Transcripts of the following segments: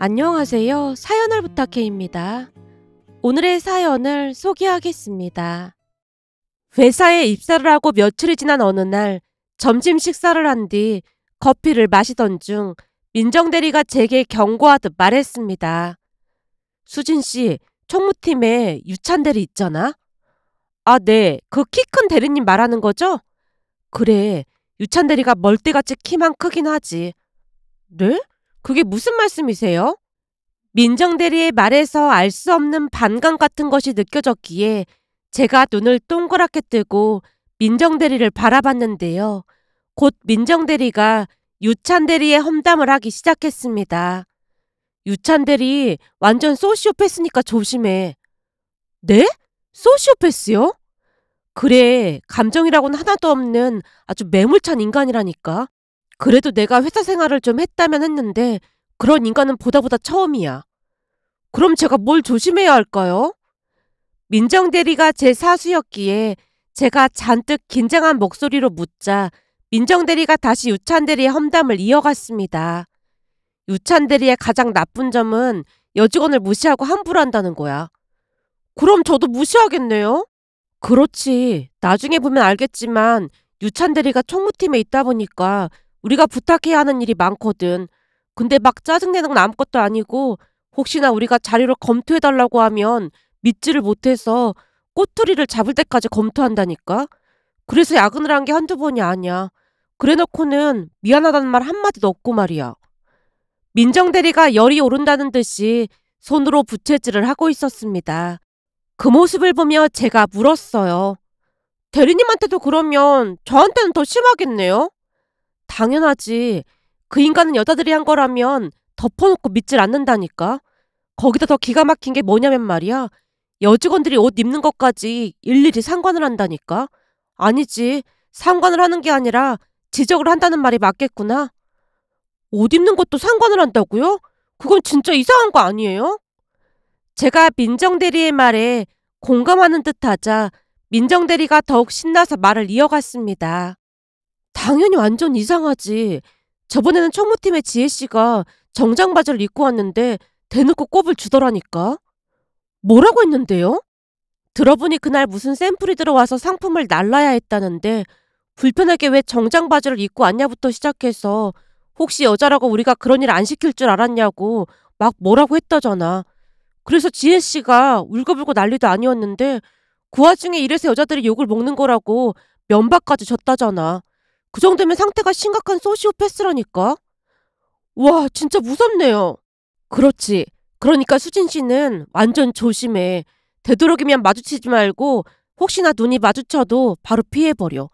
안녕하세요. 사연을 부탁해입니다. 오늘의 사연을 소개하겠습니다. 회사에 입사를 하고 며칠이 지난 어느 날 점심 식사를 한 뒤 커피를 마시던 중 민정대리가 제게 경고하듯 말했습니다. 수진 씨, 총무팀에 유찬대리 있잖아? 아, 네. 그 키 큰 대리님 말하는 거죠? 그래. 유찬대리가 멀대같이 키만 크긴 하지. 네? 그게 무슨 말씀이세요? 민정대리의 말에서 알 수 없는 반감 같은 것이 느껴졌기에 제가 눈을 동그랗게 뜨고 민정대리를 바라봤는데요. 곧 민정대리가 유찬대리의 험담을 하기 시작했습니다. 유찬대리 완전 소시오패스니까 조심해. 네? 소시오패스요? 그래, 감정이라고는 하나도 없는 아주 매몰찬 인간이라니까. 그래도 내가 회사 생활을 좀 했다면 했는데 그런 인간은 보다 처음이야. 그럼 제가 뭘 조심해야 할까요? 민정대리가 제 사수였기에 제가 잔뜩 긴장한 목소리로 묻자 민정대리가 다시 유찬대리의 험담을 이어갔습니다. 유찬대리의 가장 나쁜 점은 여직원을 무시하고 함부로 한다는 거야. 그럼 저도 무시하겠네요? 그렇지. 나중에 보면 알겠지만 유찬대리가 총무팀에 있다 보니까 우리가 부탁해야 하는 일이 많거든. 근데 막 짜증내는 건 아무것도 아니고 혹시나 우리가 자료를 검토해달라고 하면 믿지를 못해서 꼬투리를 잡을 때까지 검토한다니까? 그래서 야근을 한 게 한두 번이 아니야. 그래놓고는 미안하다는 말 한마디도 없고 말이야. 민정대리가 열이 오른다는 듯이 손으로 부채질을 하고 있었습니다. 그 모습을 보며 제가 물었어요. 대리님한테도 그러면 저한테는 더 심하겠네요? 당연하지. 그 인간은 여자들이 한 거라면 덮어놓고 믿질 않는다니까. 거기다 더 기가 막힌 게 뭐냐면 말이야. 여직원들이 옷 입는 것까지 일일이 상관을 한다니까. 아니지. 상관을 하는 게 아니라 지적을 한다는 말이 맞겠구나. 옷 입는 것도 상관을 한다고요? 그건 진짜 이상한 거 아니에요? 제가 민정대리의 말에 공감하는 듯 하자 민정대리가 더욱 신나서 말을 이어갔습니다. 당연히 완전 이상하지. 저번에는 총무팀의 지혜씨가 정장 바지를 입고 왔는데 대놓고 꼽을 주더라니까. 뭐라고 했는데요? 들어보니 그날 무슨 샘플이 들어와서 상품을 날라야 했다는데 불편하게 왜 정장 바지를 입고 왔냐부터 시작해서 혹시 여자라고 우리가 그런 일 안 시킬 줄 알았냐고 막 뭐라고 했다잖아. 그래서 지혜씨가 울고불고 난리도 아니었는데 그 와중에 이래서 여자들이 욕을 먹는 거라고 면박까지 줬다잖아. 그 정도면 상태가 심각한 소시오패스라니까. 와, 진짜 무섭네요. 그렇지. 그러니까 수진 씨는 완전 조심해. 되도록이면 마주치지 말고 혹시나 눈이 마주쳐도 바로 피해버려.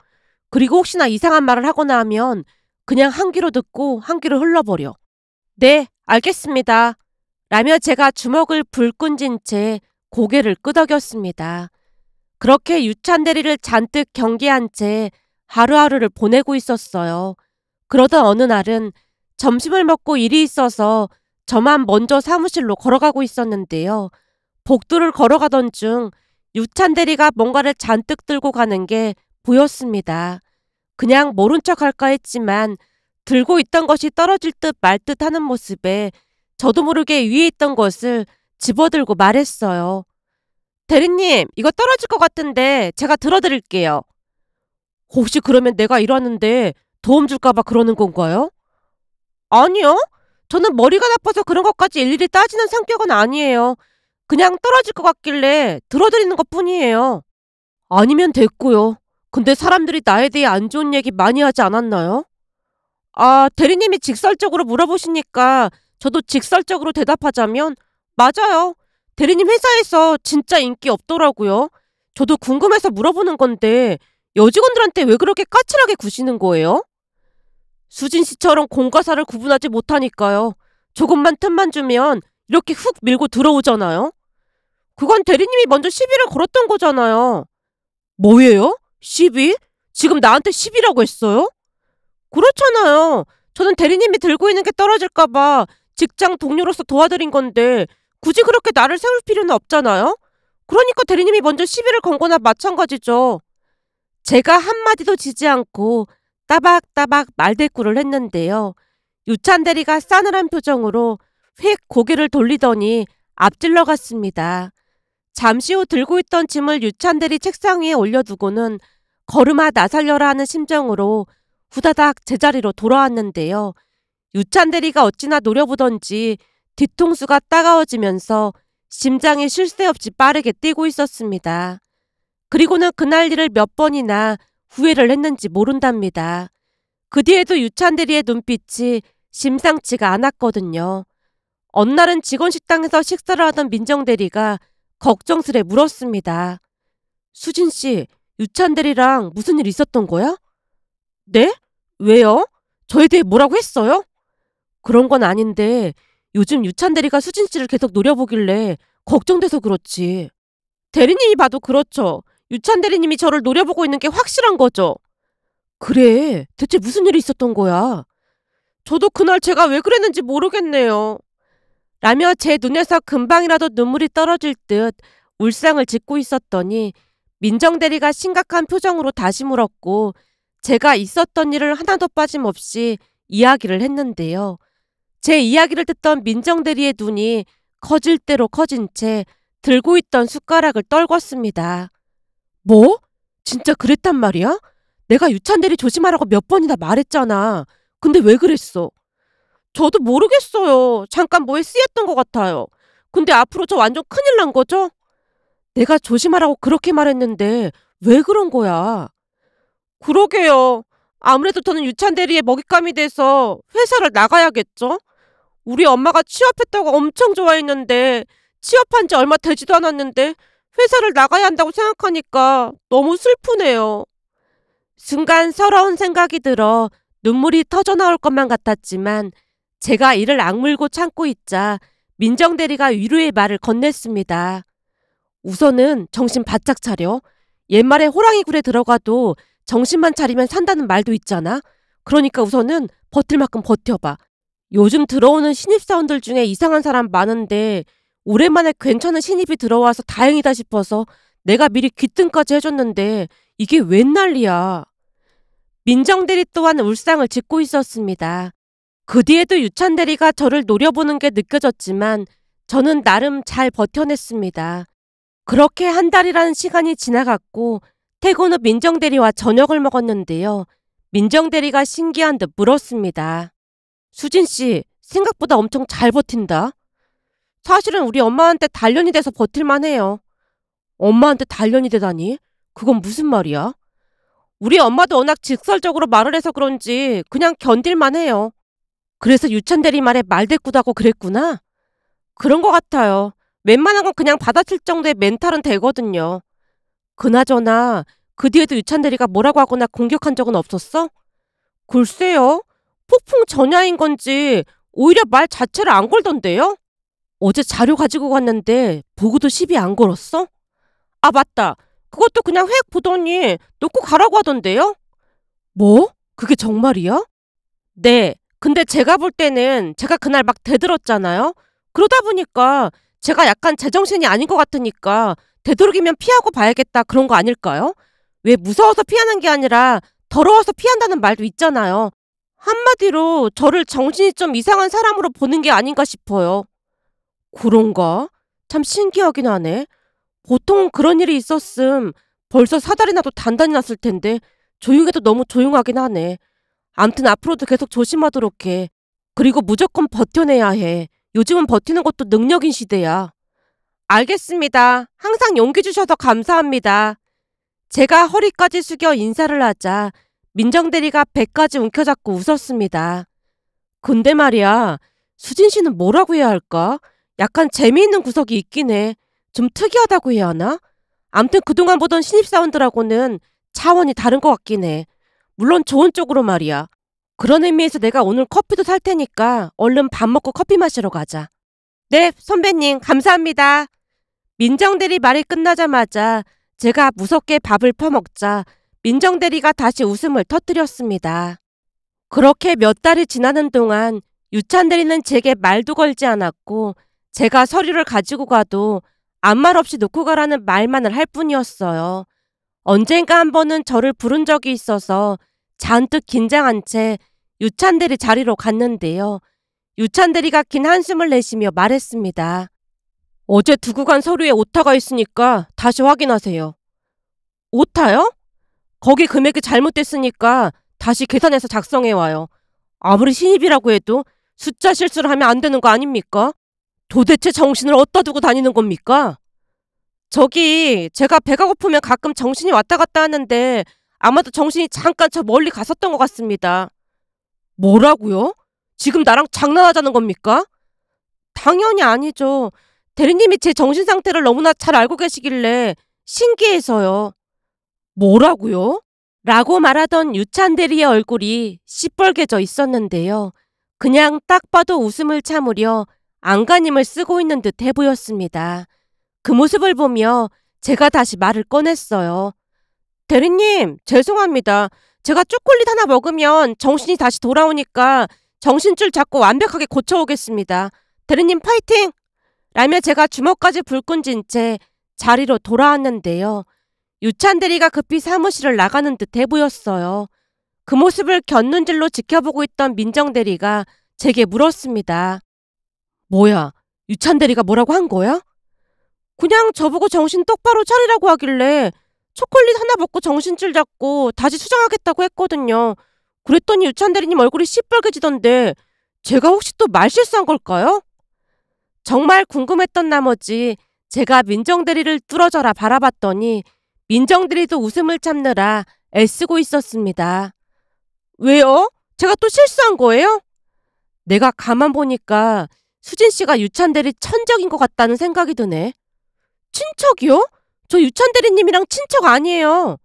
그리고 혹시나 이상한 말을 하거나 하면 그냥 한 귀로 듣고 한 귀로 흘러버려. 네, 알겠습니다. 라며 제가 주먹을 불끈 쥔 채 고개를 끄덕였습니다. 그렇게 유찬대리를 잔뜩 경계한 채 하루하루를 보내고 있었어요. 그러던 어느 날은 점심을 먹고 일이 있어서 저만 먼저 사무실로 걸어가고 있었는데요. 복도를 걸어가던 중 유찬대리가 뭔가를 잔뜩 들고 가는 게 보였습니다. 그냥 모른 척 할까 했지만 들고 있던 것이 떨어질 듯 말 듯 하는 모습에 저도 모르게 위에 있던 것을 집어들고 말했어요. 대리님, 이거 떨어질 것 같은데 제가 들어드릴게요. 혹시 그러면 내가 일하는데 도움 줄까봐 그러는 건가요? 아니요. 저는 머리가 나빠서 그런 것까지 일일이 따지는 성격은 아니에요. 그냥 떨어질 것 같길래 들어드리는 것뿐이에요. 아니면 됐고요. 근데 사람들이 나에 대해 안 좋은 얘기 많이 하지 않았나요? 아, 대리님이 직설적으로 물어보시니까 저도 직설적으로 대답하자면 맞아요. 대리님 회사에서 진짜 인기 없더라고요. 저도 궁금해서 물어보는 건데 여직원들한테 왜 그렇게 까칠하게 구시는 거예요? 수진 씨처럼 공과 사를 구분하지 못하니까요. 조금만 틈만 주면 이렇게 훅 밀고 들어오잖아요. 그건 대리님이 먼저 시비를 걸었던 거잖아요. 뭐예요? 시비? 지금 나한테 시비라고 했어요? 그렇잖아요. 저는 대리님이 들고 있는 게 떨어질까봐 직장 동료로서 도와드린 건데 굳이 그렇게 나를 세울 필요는 없잖아요. 그러니까 대리님이 먼저 시비를 건 거나 마찬가지죠. 제가 한마디도 지지 않고 따박따박 말대꾸를 했는데요. 유찬 대리가 싸늘한 표정으로 휙 고개를 돌리더니 앞질러 갔습니다. 잠시 후 들고 있던 짐을 유찬대리 책상 위에 올려두고는 걸음아 나살려라 하는 심정으로 후다닥 제자리로 돌아왔는데요. 유찬대리가 어찌나 노려보던지 뒤통수가 따가워지면서 심장이 쉴 새 없이 빠르게 뛰고 있었습니다. 그리고는 그날 일을 몇 번이나 후회를 했는지 모른답니다. 그 뒤에도 유찬대리의 눈빛이 심상치가 않았거든요. 어느 날은 직원 식당에서 식사를 하던 민정대리가 걱정스레 물었습니다. 수진 씨, 유찬대리랑 무슨 일 있었던 거야? 네? 왜요? 저에 대해 뭐라고 했어요? 그런 건 아닌데 요즘 유찬대리가 수진 씨를 계속 노려보길래 걱정돼서 그렇지. 대리님이 봐도 그렇죠. 유찬대리님이 저를 노려보고 있는 게 확실한 거죠. 그래, 대체 무슨 일이 있었던 거야? 저도 그날 제가 왜 그랬는지 모르겠네요. 라며 제 눈에서 금방이라도 눈물이 떨어질 듯 울상을 짓고 있었더니 민정대리가 심각한 표정으로 다시 물었고 제가 있었던 일을 하나도 빠짐없이 이야기를 했는데요. 제 이야기를 듣던 민정대리의 눈이 커질 대로 커진 채 들고 있던 숟가락을 떨궜습니다. 뭐? 진짜 그랬단 말이야? 내가 유찬대리 조심하라고 몇 번이나 말했잖아. 근데 왜 그랬어? 저도 모르겠어요. 잠깐 뭐에 쓰였던 것 같아요. 근데 앞으로 저 완전 큰일 난 거죠? 내가 조심하라고 그렇게 말했는데 왜 그런 거야? 그러게요. 아무래도 저는 유찬대리의 먹잇감이 돼서 회사를 나가야겠죠? 우리 엄마가 취업했다고 엄청 좋아했는데 취업한 지 얼마 되지도 않았는데 회사를 나가야 한다고 생각하니까 너무 슬프네요. 순간 서러운 생각이 들어 눈물이 터져나올 것만 같았지만 제가 이를 악물고 참고 있자 민정대리가 위로의 말을 건넸습니다. 우선은 정신 바짝 차려. 옛말에 호랑이 굴에 들어가도 정신만 차리면 산다는 말도 있잖아. 그러니까 우선은 버틸 만큼 버텨봐. 요즘 들어오는 신입사원들 중에 이상한 사람 많은데 오랜만에 괜찮은 신입이 들어와서 다행이다 싶어서 내가 미리 귀뜸까지 해줬는데 이게 웬 난리야. 민정대리 또한 울상을 짓고 있었습니다. 그 뒤에도 유찬대리가 저를 노려보는 게 느껴졌지만 저는 나름 잘 버텨냈습니다. 그렇게 한 달이라는 시간이 지나갔고 퇴근 후 민정대리와 저녁을 먹었는데요. 민정대리가 신기한 듯 물었습니다. 수진 씨, 생각보다 엄청 잘 버틴다. 사실은 우리 엄마한테 단련이 돼서 버틸만 해요. 엄마한테 단련이 되다니? 그건 무슨 말이야? 우리 엄마도 워낙 직설적으로 말을 해서 그런지 그냥 견딜만 해요. 그래서 유찬대리 말에 말대꾸다고 그랬구나? 그런 것 같아요. 웬만한 건 그냥 받아칠 정도의 멘탈은 되거든요. 그나저나 그 뒤에도 유찬대리가 뭐라고 하거나 공격한 적은 없었어? 글쎄요. 폭풍 전야인 건지 오히려 말 자체를 안 걸던데요? 어제 자료 가지고 갔는데 보고도 시비 안 걸었어? 아 맞다. 그것도 그냥 획 보더니 놓고 가라고 하던데요? 뭐? 그게 정말이야? 네. 근데 제가 볼 때는 제가 그날 막 대들었잖아요. 그러다 보니까 제가 약간 제정신이 아닌 것 같으니까 되도록이면 피하고 봐야겠다 그런 거 아닐까요? 왜 무서워서 피하는 게 아니라 더러워서 피한다는 말도 있잖아요. 한마디로 저를 정신이 좀 이상한 사람으로 보는 게 아닌가 싶어요. 그런가? 참 신기하긴 하네. 보통 그런 일이 있었음 벌써 사달이 나도 단단히 났을 텐데 조용해도 너무 조용하긴 하네. 암튼 앞으로도 계속 조심하도록 해. 그리고 무조건 버텨내야 해. 요즘은 버티는 것도 능력인 시대야. 알겠습니다. 항상 용기 주셔서 감사합니다. 제가 허리까지 숙여 인사를 하자 민정대리가 배까지 움켜잡고 웃었습니다. 근데 말이야, 수진 씨는 뭐라고 해야 할까? 약간 재미있는 구석이 있긴 해. 좀 특이하다고 해야 하나? 암튼 그동안 보던 신입사원들하고는 차원이 다른 것 같긴 해. 물론 좋은 쪽으로 말이야. 그런 의미에서 내가 오늘 커피도 살 테니까 얼른 밥 먹고 커피 마시러 가자. 네, 선배님 감사합니다. 민정대리 말이 끝나자마자 제가 무섭게 밥을 퍼먹자 민정대리가 다시 웃음을 터뜨렸습니다. 그렇게 몇 달이 지나는 동안 유찬대리는 제게 말도 걸지 않았고 제가 서류를 가지고 가도 아무 말 없이 놓고 가라는 말만을 할 뿐이었어요. 언젠가 한 번은 저를 부른 적이 있어서 잔뜩 긴장한 채 유찬대리 자리로 갔는데요. 유찬 대리가 긴 한숨을 내쉬며 말했습니다. 어제 두고 간 서류에 오타가 있으니까 다시 확인하세요. 오타요? 거기 금액이 잘못됐으니까 다시 계산해서 작성해와요. 아무리 신입이라고 해도 숫자 실수를 하면 안 되는 거 아닙니까? 도대체 정신을 어디다 두고 다니는 겁니까? 저기 제가 배가 고프면 가끔 정신이 왔다 갔다 하는데 아마도 정신이 잠깐 저 멀리 갔었던 것 같습니다. 뭐라고요? 지금 나랑 장난하자는 겁니까? 당연히 아니죠. 대리님이 제 정신 상태를 너무나 잘 알고 계시길래 신기해서요. 뭐라고요? 라고 말하던 유찬 대리의 얼굴이 시뻘개져 있었는데요. 그냥 딱 봐도 웃음을 참으려 안간힘을 쓰고 있는 듯해 보였습니다. 그 모습을 보며 제가 다시 말을 꺼냈어요. 대리님, 죄송합니다. 제가 초콜릿 하나 먹으면 정신이 다시 돌아오니까 정신줄 잡고 완벽하게 고쳐오겠습니다. 대리님 파이팅! 라며 제가 주먹까지 불끈 쥔 채 자리로 돌아왔는데요. 유찬 대리가 급히 사무실을 나가는 듯해 보였어요. 그 모습을 곁눈질로 지켜보고 있던 민정 대리가 제게 물었습니다. 뭐야, 유찬 대리가 뭐라고 한 거야? 그냥 저보고 정신 똑바로 차리라고 하길래 초콜릿 하나 먹고 정신줄 잡고 다시 수정하겠다고 했거든요. 그랬더니 유찬 대리님 얼굴이 시뻘개지던데 제가 혹시 또 말실수한 걸까요? 정말 궁금했던 나머지 제가 민정 대리를 뚫어져라 바라봤더니 민정 대리도 웃음을 참느라 애쓰고 있었습니다. 왜요? 제가 또 실수한 거예요? 내가 가만 보니까 수진 씨가 유찬 대리 천적인 것 같다는 생각이 드네. 친척이요? 저 유찬 대리님이랑 친척 아니에요.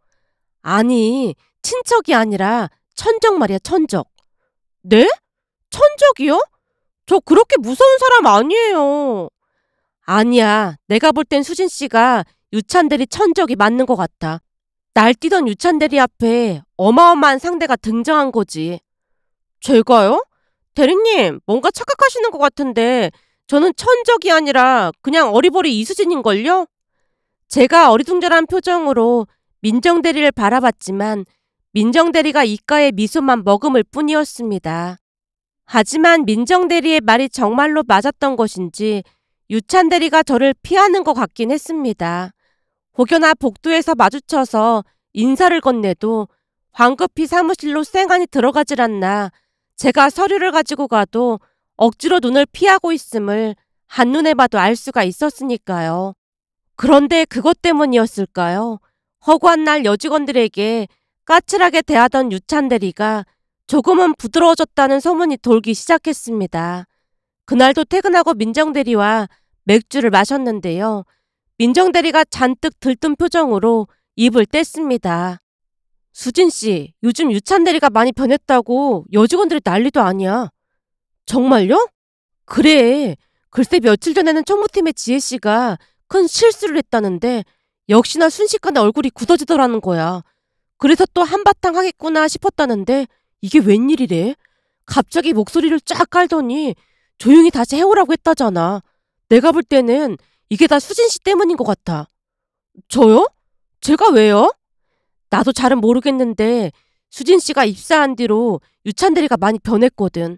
아니, 친척이 아니라 천적 말이야, 천적. 네? 천적이요? 저 그렇게 무서운 사람 아니에요. 아니야, 내가 볼 땐 수진 씨가 유찬 대리 천적이 맞는 것 같아. 날뛰던 유찬 대리 앞에 어마어마한 상대가 등장한 거지. 제가요? 대리님, 뭔가 착각하시는 것 같은데 저는 천적이 아니라 그냥 어리버리 이수진인걸요? 제가 어리둥절한 표정으로 민정 대리를 바라봤지만 민정 대리가 입가에 미소만 머금을 뿐이었습니다. 하지만 민정 대리의 말이 정말로 맞았던 것인지 유찬 대리가 저를 피하는 것 같긴 했습니다. 혹여나 복도에서 마주쳐서 인사를 건네도 황급히 사무실로 쌩안이 들어가질 않나 제가 서류를 가지고 가도 억지로 눈을 피하고 있음을 한눈에 봐도 알 수가 있었으니까요. 그런데 그것 때문이었을까요? 허구한 날 여직원들에게 까칠하게 대하던 유찬 대리가 조금은 부드러워졌다는 소문이 돌기 시작했습니다. 그날도 퇴근하고 민정 대리와 맥주를 마셨는데요. 민정 대리가 잔뜩 들뜬 표정으로 입을 뗐습니다. 수진 씨, 요즘 유찬 대리가 많이 변했다고 여직원들이 난리도 아니야. 정말요? 그래. 글쎄 며칠 전에는 총무팀의 지혜 씨가 큰 실수를 했다는데 역시나 순식간에 얼굴이 굳어지더라는 거야. 그래서 또 한바탕 하겠구나 싶었다는데 이게 웬일이래? 갑자기 목소리를 쫙 깔더니 조용히 다시 해오라고 했다잖아. 내가 볼 때는 이게 다 수진 씨 때문인 것 같아. 저요? 제가 왜요? 나도 잘은 모르겠는데 수진 씨가 입사한 뒤로 유찬 대리가 많이 변했거든.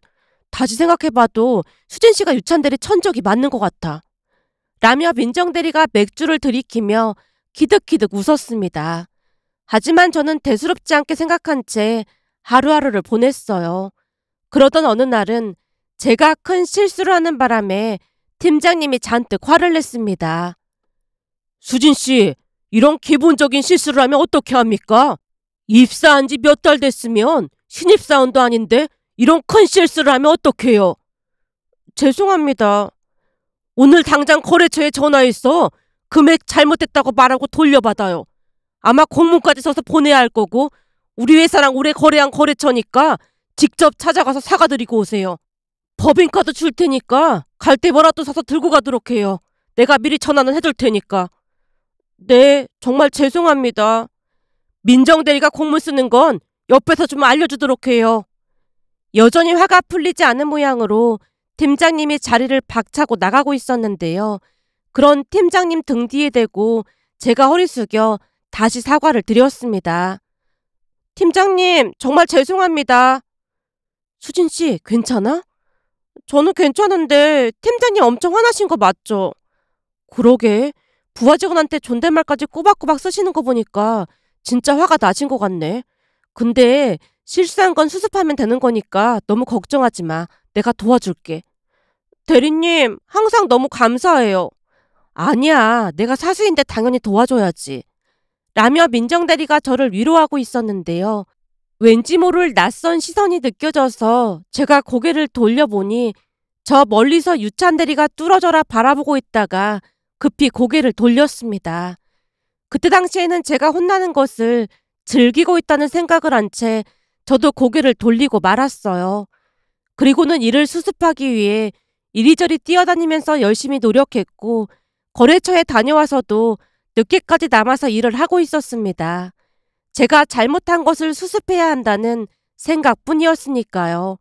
다시 생각해봐도 수진 씨가 유찬 대리 천적이 맞는 것 같아. 라며 민정 대리가 맥주를 들이키며 키득키득 웃었습니다. 하지만 저는 대수롭지 않게 생각한 채 하루하루를 보냈어요. 그러던 어느 날은 제가 큰 실수를 하는 바람에 팀장님이 잔뜩 화를 냈습니다. 수진 씨, 이런 기본적인 실수를 하면 어떻게 합니까? 입사한 지 몇 달 됐으면 신입사원도 아닌데 이런 큰 실수를 하면 어떡해요? 죄송합니다. 오늘 당장 거래처에 전화해서 금액 잘못됐다고 말하고 돌려받아요. 아마 공문까지 써서 보내야 할 거고 우리 회사랑 오래 거래한 거래처니까 직접 찾아가서 사과드리고 오세요. 법인카드 줄 테니까 갈 때 뭐라도 사서 들고 가도록 해요. 내가 미리 전화는 해둘 테니까. 네, 정말 죄송합니다. 민정 대리가 공문 쓰는 건 옆에서 좀 알려주도록 해요. 여전히 화가 풀리지 않은 모양으로 팀장님이 자리를 박차고 나가고 있었는데요. 그런 팀장님 등 뒤에 대고 제가 허리 숙여 다시 사과를 드렸습니다. 팀장님, 정말 죄송합니다. 수진 씨, 괜찮아? 저는 괜찮은데 팀장님 엄청 화나신 거 맞죠? 그러게. 부하 직원한테 존댓말까지 꼬박꼬박 쓰시는 거 보니까 진짜 화가 나신 것 같네. 근데 실수한 건 수습하면 되는 거니까 너무 걱정하지 마. 내가 도와줄게. 대리님, 항상 너무 감사해요. 아니야. 내가 사수인데 당연히 도와줘야지. 라며 민정대리가 저를 위로하고 있었는데요. 왠지 모를 낯선 시선이 느껴져서 제가 고개를 돌려보니 저 멀리서 유찬 대리가 뚫어져라 바라보고 있다가 급히 고개를 돌렸습니다. 그때 당시에는 제가 혼나는 것을 즐기고 있다는 생각을 한 채 저도 고개를 돌리고 말았어요. 그리고는 일을 수습하기 위해 이리저리 뛰어다니면서 열심히 노력했고 거래처에 다녀와서도 늦게까지 남아서 일을 하고 있었습니다. 제가 잘못한 것을 수습해야 한다는 생각뿐이었으니까요.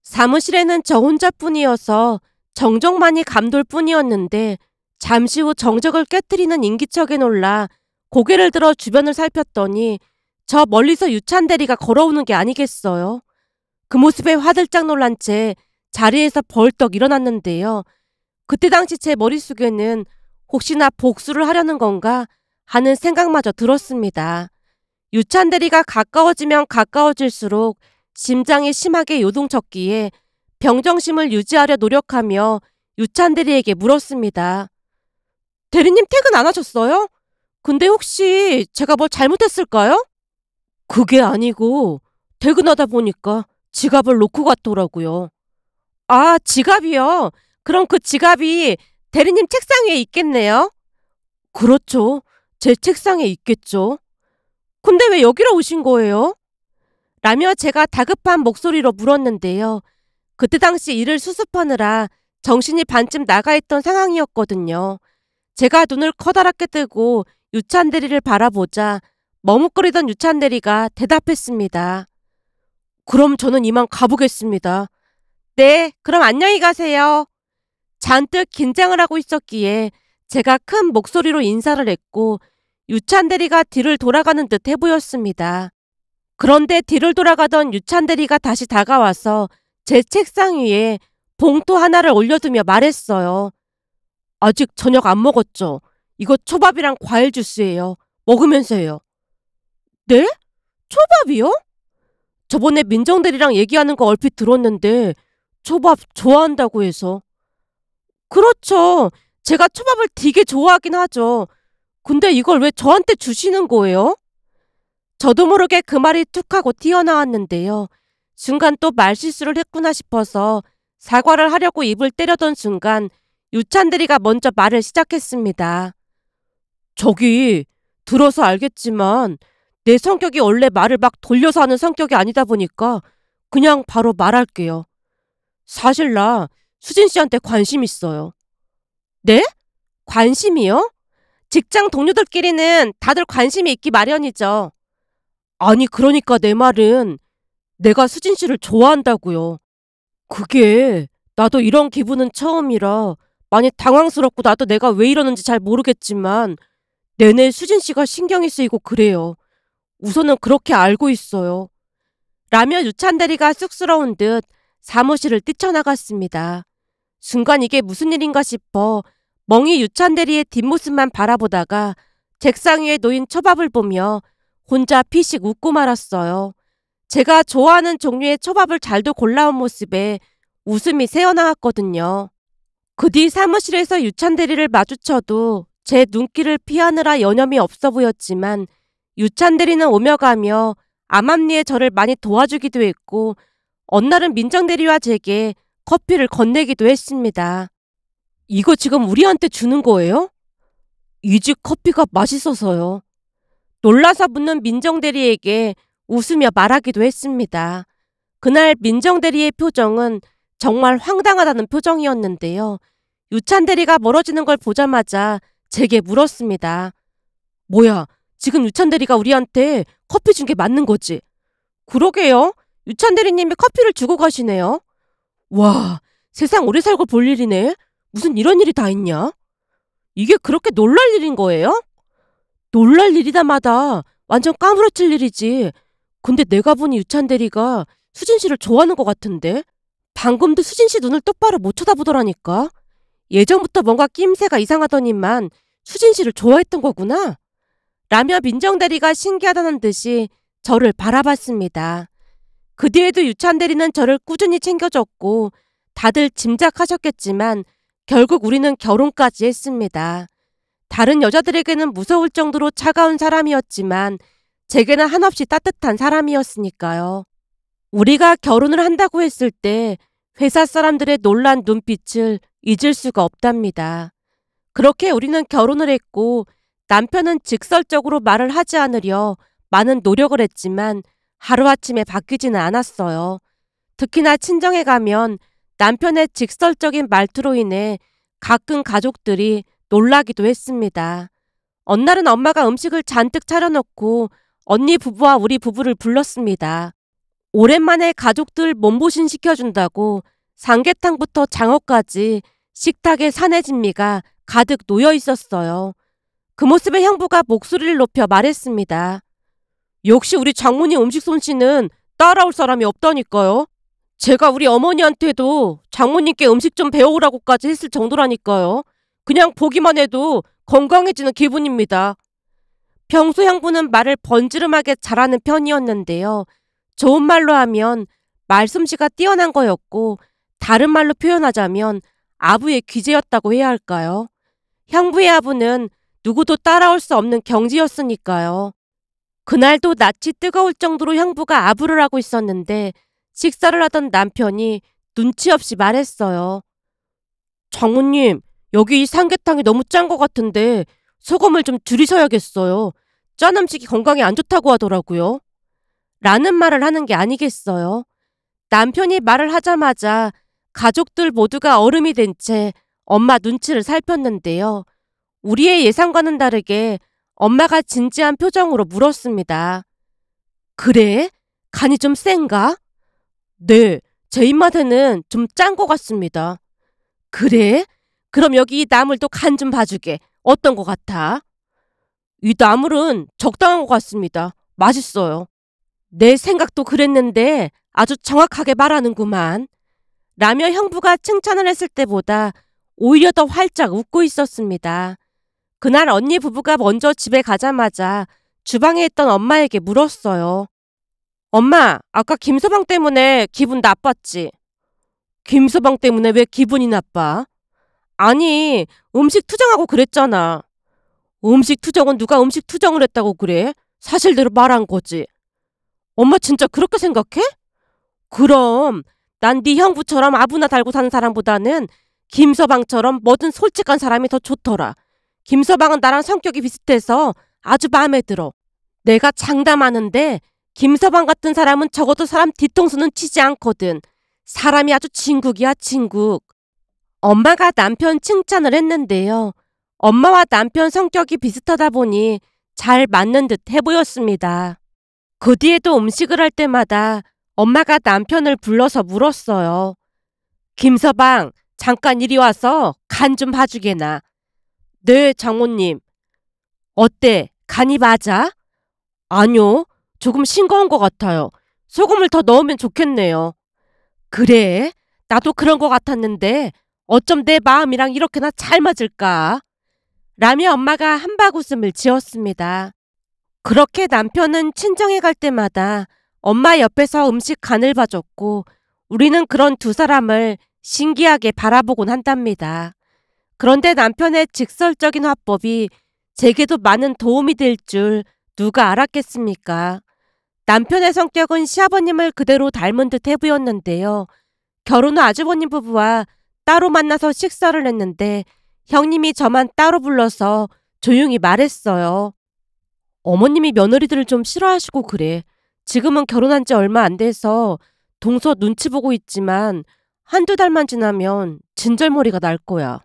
사무실에는 저 혼자뿐이어서 정적만이 감돌 뿐이었는데 잠시 후 정적을 깨트리는 인기척에 놀라 고개를 들어 주변을 살폈더니 저 멀리서 유찬 대리가 걸어오는 게 아니겠어요. 그 모습에 화들짝 놀란 채 자리에서 벌떡 일어났는데요. 그때 당시 제 머릿속에는 혹시나 복수를 하려는 건가 하는 생각마저 들었습니다. 유찬 대리가 가까워지면 가까워질수록 심장이 심하게 요동쳤기에 병정심을 유지하려 노력하며 유찬 대리에게 물었습니다. 대리님 퇴근 안 하셨어요? 근데 혹시 제가 뭘 잘못했을까요? 그게 아니고 퇴근하다 보니까 지갑을 놓고 갔더라고요. 아, 지갑이요? 그럼 그 지갑이 대리님 책상 위에 있겠네요? 그렇죠. 제 책상에 있겠죠. 근데 왜 여기로 오신 거예요? 라며 제가 다급한 목소리로 물었는데요. 그때 당시 일을 수습하느라 정신이 반쯤 나가 있던 상황이었거든요. 제가 눈을 커다랗게 뜨고 유찬 대리를 바라보자 머뭇거리던 유찬 대리가 대답했습니다. 그럼 저는 이만 가보겠습니다. 네, 그럼 안녕히 가세요. 잔뜩 긴장을 하고 있었기에 제가 큰 목소리로 인사를 했고 유찬 대리가 뒤를 돌아가는 듯 해보였습니다. 그런데 뒤를 돌아가던 유찬 대리가 다시 다가와서 제 책상 위에 봉투 하나를 올려두며 말했어요. 아직 저녁 안 먹었죠? 이거 초밥이랑 과일 주스예요. 먹으면서 해요. 네? 초밥이요? 저번에 민정 대리랑 얘기하는 거 얼핏 들었는데 초밥 좋아한다고 해서. 그렇죠. 제가 초밥을 되게 좋아하긴 하죠. 근데 이걸 왜 저한테 주시는 거예요? 저도 모르게 그 말이 툭 하고 튀어나왔는데요. 순간 또 말실수를 했구나 싶어서 사과를 하려고 입을 때려던 순간 유찬 대리가 먼저 말을 시작했습니다. 저기 들어서 알겠지만 내 성격이 원래 말을 막 돌려서 하는 성격이 아니다 보니까 그냥 바로 말할게요. 사실 나 수진 씨한테 관심 있어요. 네? 관심이요? 직장 동료들끼리는 다들 관심이 있기 마련이죠. 아니 그러니까 내 말은 내가 수진 씨를 좋아한다고요. 그게 나도 이런 기분은 처음이라 많이 당황스럽고 나도 내가 왜 이러는지 잘 모르겠지만 내내 수진 씨가 신경이 쓰이고 그래요. 우선은 그렇게 알고 있어요. 라며 유찬 대리가 쑥스러운 듯 사무실을 뛰쳐나갔습니다. 순간 이게 무슨 일인가 싶어 멍이 유찬 대리의 뒷모습만 바라보다가 책상 위에 놓인 초밥을 보며 혼자 피식 웃고 말았어요. 제가 좋아하는 종류의 초밥을 잘도 골라온 모습에 웃음이 새어나왔거든요. 그 뒤 사무실에서 유찬 대리를 마주쳐도 제 눈길을 피하느라 여념이 없어 보였지만 유찬 대리는 오며 가며 암암리에 저를 많이 도와주기도 했고 어느 날은 민정 대리와 제게 커피를 건네기도 했습니다. 이거 지금 우리한테 주는 거예요? 이 집 커피가 맛있어서요. 놀라서 묻는 민정 대리에게 웃으며 말하기도 했습니다. 그날 민정 대리의 표정은 정말 황당하다는 표정이었는데요. 유찬 대리가 멀어지는 걸 보자마자 제게 물었습니다. 뭐야, 지금 유찬 대리가 우리한테 커피 준 게 맞는 거지? 그러게요. 유찬 대리님이 커피를 주고 가시네요. 와, 세상 오래 살고 볼 일이네. 무슨 이런 일이 다 있냐? 이게 그렇게 놀랄 일인 거예요? 놀랄 일이다마다 완전 까무러칠 일이지. 근데 내가 보니 유찬 대리가 수진 씨를 좋아하는 것 같은데? 방금도 수진 씨 눈을 똑바로 못 쳐다보더라니까. 예전부터 뭔가 낌새가 이상하더니만 수진 씨를 좋아했던 거구나. 라며 민정대리가 신기하다는 듯이 저를 바라봤습니다. 그 뒤에도 유찬대리는 저를 꾸준히 챙겨줬고 다들 짐작하셨겠지만 결국 우리는 결혼까지 했습니다. 다른 여자들에게는 무서울 정도로 차가운 사람이었지만 제게는 한없이 따뜻한 사람이었으니까요. 우리가 결혼을 한다고 했을 때 회사 사람들의 놀란 눈빛을 잊을 수가 없답니다. 그렇게 우리는 결혼을 했고 남편은 직설적으로 말을 하지 않으려 많은 노력을 했지만 하루아침에 바뀌지는 않았어요. 특히나 친정에 가면 남편의 직설적인 말투로 인해 가끔 가족들이 놀라기도 했습니다. 어느 날은 엄마가 음식을 잔뜩 차려놓고 언니 부부와 우리 부부를 불렀습니다. 오랜만에 가족들 몸보신 시켜준다고 삼계탕부터 장어까지 식탁에 산해진미가 가득 놓여 있었어요. 그 모습에 형부가 목소리를 높여 말했습니다. 역시 우리 장모님 음식 솜씨는 따라올 사람이 없다니까요. 제가 우리 어머니한테도 장모님께 음식 좀 배워오라고까지 했을 정도라니까요. 그냥 보기만 해도 건강해지는 기분입니다. 평소 형부는 말을 번지름하게 잘하는 편이었는데요. 좋은 말로 하면 말솜씨가 뛰어난 거였고 다른 말로 표현하자면 아부의 귀재였다고 해야 할까요? 형부의 아부는 누구도 따라올 수 없는 경지였으니까요. 그날도 낯이 뜨거울 정도로 형부가 아부를 하고 있었는데 식사를 하던 남편이 눈치 없이 말했어요. 장모님, 여기 이 삼계탕이 너무 짠 것 같은데 소금을 좀 줄이셔야겠어요. 짠 음식이 건강에 안 좋다고 하더라고요. 라는 말을 하는 게 아니겠어요. 남편이 말을 하자마자 가족들 모두가 얼음이 된 채 엄마 눈치를 살폈는데요. 우리의 예상과는 다르게 엄마가 진지한 표정으로 물었습니다. 그래? 간이 좀 센가? 네, 제 입맛에는 좀 짠 것 같습니다. 그래? 그럼 여기 이 나물도 간 좀 봐주게. 어떤 것 같아? 이 나물은 적당한 것 같습니다. 맛있어요. 내 생각도 그랬는데 아주 정확하게 말하는구만. 라며 형부가 칭찬을 했을 때보다 오히려 더 활짝 웃고 있었습니다. 그날 언니 부부가 먼저 집에 가자마자 주방에 있던 엄마에게 물었어요. 엄마, 아까 김서방 때문에 기분 나빴지? 김서방 때문에 왜 기분이 나빠? 아니, 음식 투정하고 그랬잖아. 음식 투정은 누가 음식 투정을 했다고 그래? 사실대로 말한 거지. 엄마 진짜 그렇게 생각해? 그럼 난 네 형부처럼 아부나 달고 사는 사람보다는 김서방처럼 뭐든 솔직한 사람이 더 좋더라. 김서방은 나랑 성격이 비슷해서 아주 마음에 들어. 내가 장담하는데 김서방 같은 사람은 적어도 사람 뒤통수는 치지 않거든. 사람이 아주 진국이야, 진국. 엄마가 남편 칭찬을 했는데요. 엄마와 남편 성격이 비슷하다 보니 잘 맞는 듯 해 보였습니다. 그 뒤에도 음식을 할 때마다 엄마가 남편을 불러서 물었어요. 김서방, 잠깐 이리 와서 간 좀 봐주게나. 네, 장모님. 어때? 간이 맞아? 아니요, 조금 싱거운 것 같아요. 소금을 더 넣으면 좋겠네요. 그래? 나도 그런 것 같았는데 어쩜 내 마음이랑 이렇게나 잘 맞을까? 라며 엄마가 한박웃음을 지었습니다. 그렇게 남편은 친정에 갈 때마다 엄마 옆에서 음식 간을 봐줬고 우리는 그런 두 사람을 신기하게 바라보곤 한답니다. 그런데 남편의 직설적인 화법이 제게도 많은 도움이 될 줄 누가 알았겠습니까? 남편의 성격은 시아버님을 그대로 닮은 듯 해보였는데요. 결혼 후 아주버님 부부와 따로 만나서 식사를 했는데 형님이 저만 따로 불러서 조용히 말했어요. 어머님이 며느리들을 좀 싫어하시고 그래. 지금은 결혼한 지 얼마 안 돼서 동서 눈치 보고 있지만 한두 달만 지나면 진절머리가 날 거야.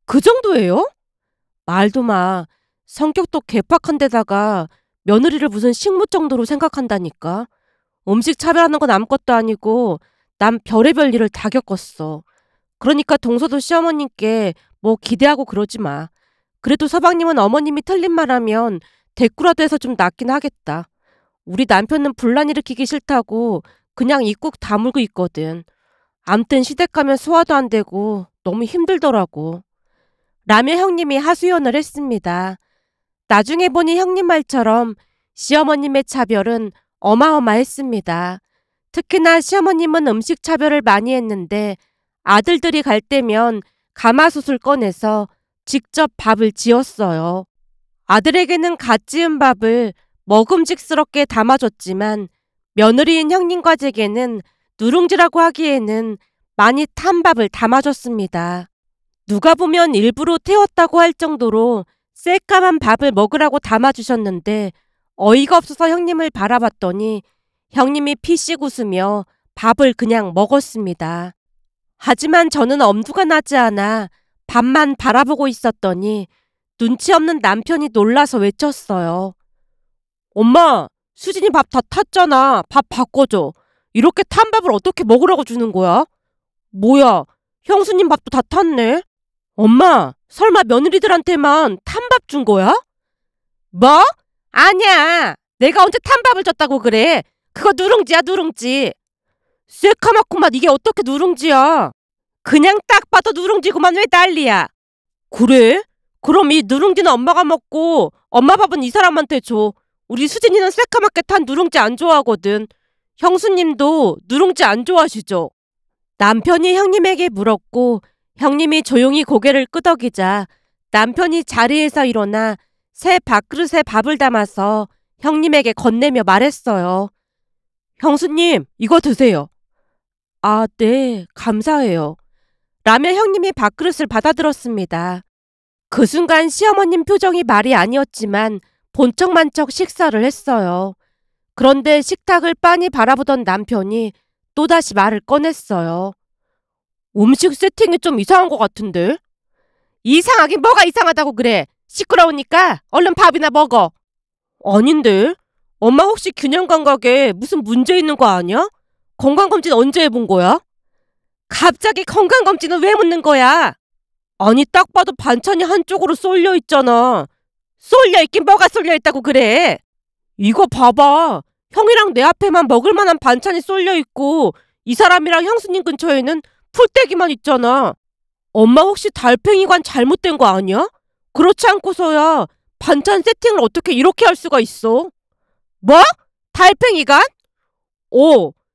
그 정도예요? 말도 마. 성격도 괴팍한 데다가 며느리를 무슨 식물 정도로 생각한다니까. 음식 차별하는 건 아무것도 아니고 난 별의별 일을 다 겪었어. 그러니까 동서도 시어머님께 뭐 기대하고 그러지 마. 그래도 서방님은 어머님이 틀린 말하면 대꾸라도 해서 좀 낫긴 하겠다. 우리 남편은 분란 일으키기 싫다고 그냥 입국 다물고 있거든. 암튼 시댁 가면 소화도 안 되고 너무 힘들더라고. 라며 형님이 하소연을 했습니다. 나중에 보니 형님 말처럼 시어머님의 차별은 어마어마했습니다. 특히나 시어머님은 음식 차별을 많이 했는데 아들들이 갈 때면 가마솥을 꺼내서 직접 밥을 지었어요. 아들에게는 갓 지은 밥을 먹음직스럽게 담아줬지만 며느리인 형님과 제게는 누룽지라고 하기에는 많이 탄 밥을 담아줬습니다. 누가 보면 일부러 태웠다고 할 정도로 새까만 밥을 먹으라고 담아주셨는데 어이가 없어서 형님을 바라봤더니 형님이 피씩 웃으며 밥을 그냥 먹었습니다. 하지만 저는 엄두가 나지 않아 밥만 바라보고 있었더니 눈치 없는 남편이 놀라서 외쳤어요. 엄마, 수진이 밥 다 탔잖아. 밥 바꿔줘. 이렇게 탄 밥을 어떻게 먹으라고 주는 거야? 뭐야, 형수님 밥도 다 탔네. 엄마, 설마 며느리들한테만 탄 밥 준 거야? 뭐? 아니야. 내가 언제 탄 밥을 줬다고 그래. 그거 누룽지야, 누룽지. 새카맣구만. 이게 어떻게 누룽지야? 그냥 딱 봐도 누룽지구만. 왜 난리야? 그래? 그럼 이 누룽지는 엄마가 먹고 엄마 밥은 이 사람한테 줘. 우리 수진이는 새카맣게 탄 누룽지 안 좋아하거든. 형수님도 누룽지 안 좋아하시죠? 남편이 형님에게 물었고 형님이 조용히 고개를 끄덕이자 남편이 자리에서 일어나 새 밥그릇에 밥을 담아서 형님에게 건네며 말했어요. 형수님, 이거 드세요. 아, 네, 감사해요. 라며 형님이 밥그릇을 받아들었습니다. 그 순간 시어머님 표정이 말이 아니었지만 본척만척 식사를 했어요. 그런데 식탁을 빤히 바라보던 남편이 또다시 말을 꺼냈어요. 음식 세팅이 좀 이상한 것 같은데? 이상하긴 뭐가 이상하다고 그래. 시끄러우니까 얼른 밥이나 먹어. 아닌데? 엄마 혹시 균형 감각에 무슨 문제 있는 거 아니야? 건강검진 언제 해본 거야? 갑자기 건강검진은 왜 묻는 거야? 아니 딱 봐도 반찬이 한쪽으로 쏠려 있잖아. 쏠려 있긴 뭐가 쏠려 있다고 그래. 이거 봐봐. 형이랑 내 앞에만 먹을 만한 반찬이 쏠려 있고 이 사람이랑 형수님 근처에는 풀떼기만 있잖아. 엄마 혹시 달팽이관 잘못된 거 아니야? 그렇지 않고서야 반찬 세팅을 어떻게 이렇게 할 수가 있어? 뭐? 달팽이관?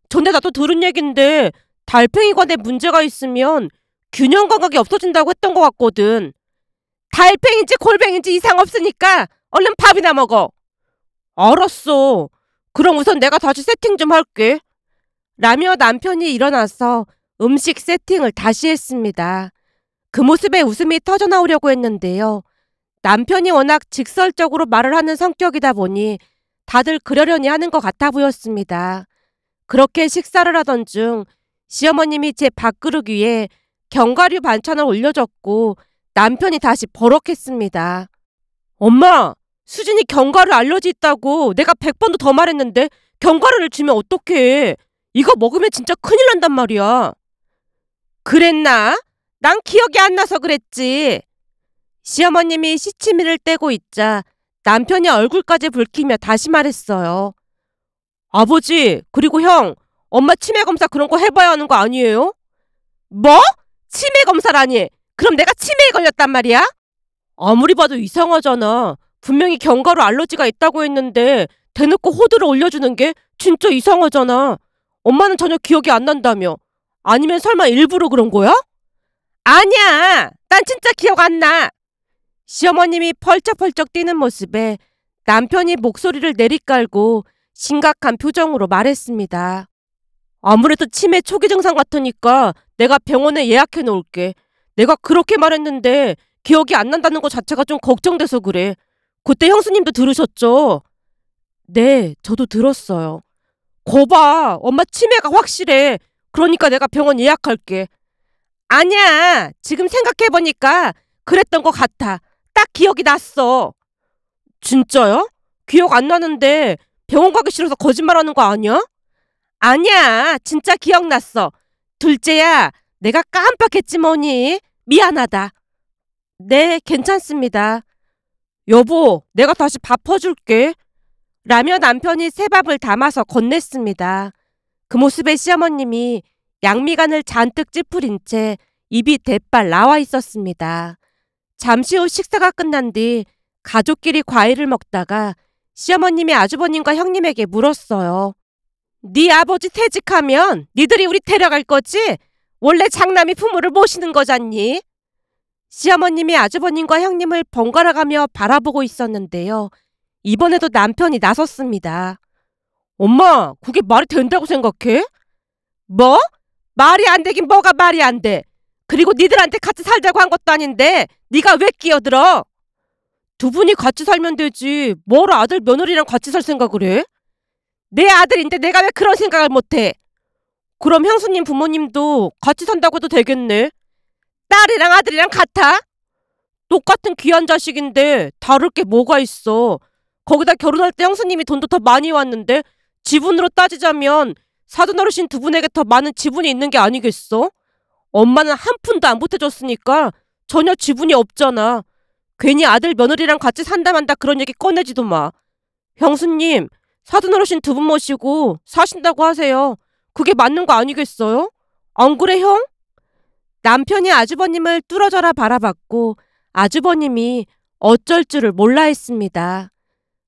전에 나도 들은 얘긴데 달팽이관에 문제가 있으면 균형 감각이 없어진다고 했던 것 같거든. 달팽인지 골뱅인지 이상 없으니까 얼른 밥이나 먹어. 알았어. 그럼 우선 내가 다시 세팅 좀 할게. 라며 남편이 일어나서 음식 세팅을 다시 했습니다. 그 모습에 웃음이 터져나오려고 했는데요. 남편이 워낙 직설적으로 말을 하는 성격이다 보니 다들 그러려니 하는 것 같아 보였습니다. 그렇게 식사를 하던 중 시어머님이 제 밥그릇 위에 견과류 반찬을 올려줬고 남편이 다시 버럭했습니다. 엄마, 수진이 견과류 알러지 있다고 내가 100번도 더 말했는데 견과류를 주면 어떡해. 이거 먹으면 진짜 큰일 난단 말이야. 그랬나? 난 기억이 안 나서 그랬지. 시어머님이 시치미를 떼고 있자 남편이 얼굴까지 붉히며 다시 말했어요. 아버지, 그리고 형, 엄마 치매 검사 그런 거 해봐야 하는 거 아니에요? 뭐? 치매 검사라니? 그럼 내가 치매에 걸렸단 말이야? 아무리 봐도 이상하잖아. 분명히 견과류 알러지가 있다고 했는데 대놓고 호두를 올려주는 게 진짜 이상하잖아. 엄마는 전혀 기억이 안 난다며. 아니면 설마 일부러 그런 거야? 아니야. 난 진짜 기억 안 나. 시어머님이 펄쩍펄쩍 뛰는 모습에 남편이 목소리를 내리깔고 심각한 표정으로 말했습니다. 아무래도 치매 초기 증상 같으니까 내가 병원에 예약해 놓을게. 내가 그렇게 말했는데 기억이 안 난다는 것 자체가 좀 걱정돼서 그래. 그때 형수님도 들으셨죠? 네, 저도 들었어요. 거봐, 엄마 치매가 확실해. 그러니까 내가 병원 예약할게. 아니야, 지금 생각해보니까 그랬던 것 같아. 딱 기억이 났어. 진짜요? 기억 안 나는데 병원 가기 싫어서 거짓말하는 거 아니야? 아니야, 진짜 기억났어. 둘째야, 내가 깜빡했지 뭐니. 미안하다. 네, 괜찮습니다. 여보, 내가 다시 밥 퍼줄게. 라며 남편이 새 밥을 담아서 건넸습니다. 그 모습에 시어머님이 양미간을 잔뜩 찌푸린 채 입이 대빨 나와 있었습니다. 잠시 후 식사가 끝난 뒤 가족끼리 과일을 먹다가 시어머님이 아주버님과 형님에게 물었어요. 네 아버지 퇴직하면 니들이 우리 데려갈 거지? 원래 장남이 부모를 모시는 거잖니? 시어머님이 아주버님과 형님을 번갈아가며 바라보고 있었는데요. 이번에도 남편이 나섰습니다. 엄마, 그게 말이 된다고 생각해? 뭐? 말이 안 되긴 뭐가 말이 안 돼. 그리고 니들한테 같이 살자고 한 것도 아닌데 네가 왜 끼어들어? 두 분이 같이 살면 되지. 뭘 아들 며느리랑 같이 살 생각을 해? 내 아들인데 내가 왜 그런 생각을 못해? 그럼 형수님 부모님도 같이 산다고 해도 되겠네. 딸이랑 아들이랑 같아? 똑같은 귀한 자식인데 다를 게 뭐가 있어. 거기다 결혼할 때 형수님이 돈도 더 많이 왔는데 지분으로 따지자면 사돈 어르신 두 분에게 더 많은 지분이 있는 게 아니겠어? 엄마는 한 푼도 안 보태줬으니까 전혀 지분이 없잖아. 괜히 아들 며느리랑 같이 산다 만다 그런 얘기 꺼내지도 마. 형수님, 사돈 어르신 두 분 모시고 사신다고 하세요. 그게 맞는 거 아니겠어요? 안 그래, 형? 남편이 아주버님을 뚫어져라 바라봤고 아주버님이 어쩔 줄을 몰라 했습니다.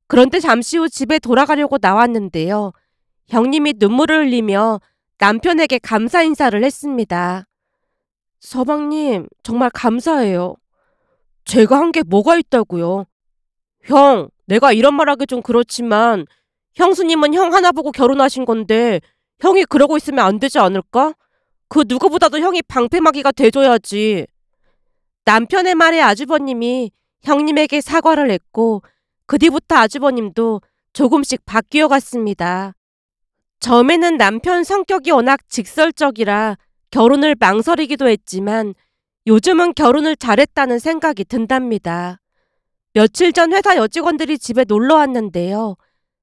그런데 잠시 후 집에 돌아가려고 나왔는데요. 형님이 눈물을 흘리며 남편에게 감사 인사를 했습니다. 서방님, 정말 감사해요. 제가 한 게 뭐가 있다고요? 형, 내가 이런 말하기 좀 그렇지만 형수님은 형 하나 보고 결혼하신 건데 형이 그러고 있으면 안 되지 않을까? 그 누구보다도 형이 방패막이가 돼줘야지. 남편의 말에 아주버님이 형님에게 사과를 했고 그 뒤부터 아주버님도 조금씩 바뀌어 갔습니다. 처음에는 남편 성격이 워낙 직설적이라 결혼을 망설이기도 했지만 요즘은 결혼을 잘했다는 생각이 든답니다. 며칠 전 회사 여직원들이 집에 놀러 왔는데요.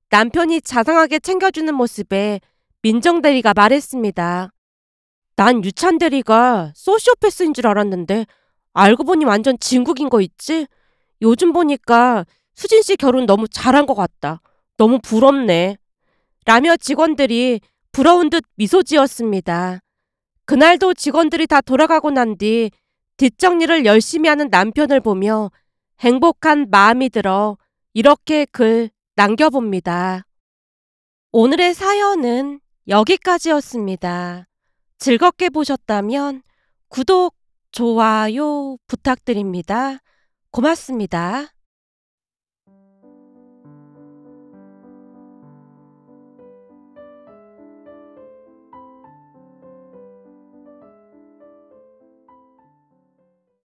남편이 자상하게 챙겨주는 모습에 민정대리가 말했습니다. 난 유찬대리가 소시오패스인 줄 알았는데 알고 보니 완전 진국인 거 있지? 요즘 보니까 수진 씨 결혼 너무 잘한 것 같다. 너무 부럽네. 라며 직원들이 부러운 듯 미소 지었습니다. 그날도 직원들이 다 돌아가고 난 뒤 뒷정리를 열심히 하는 남편을 보며 행복한 마음이 들어 이렇게 글 남겨봅니다. 오늘의 사연은 여기까지였습니다. 즐겁게 보셨다면 구독, 좋아요 부탁드립니다. 고맙습니다.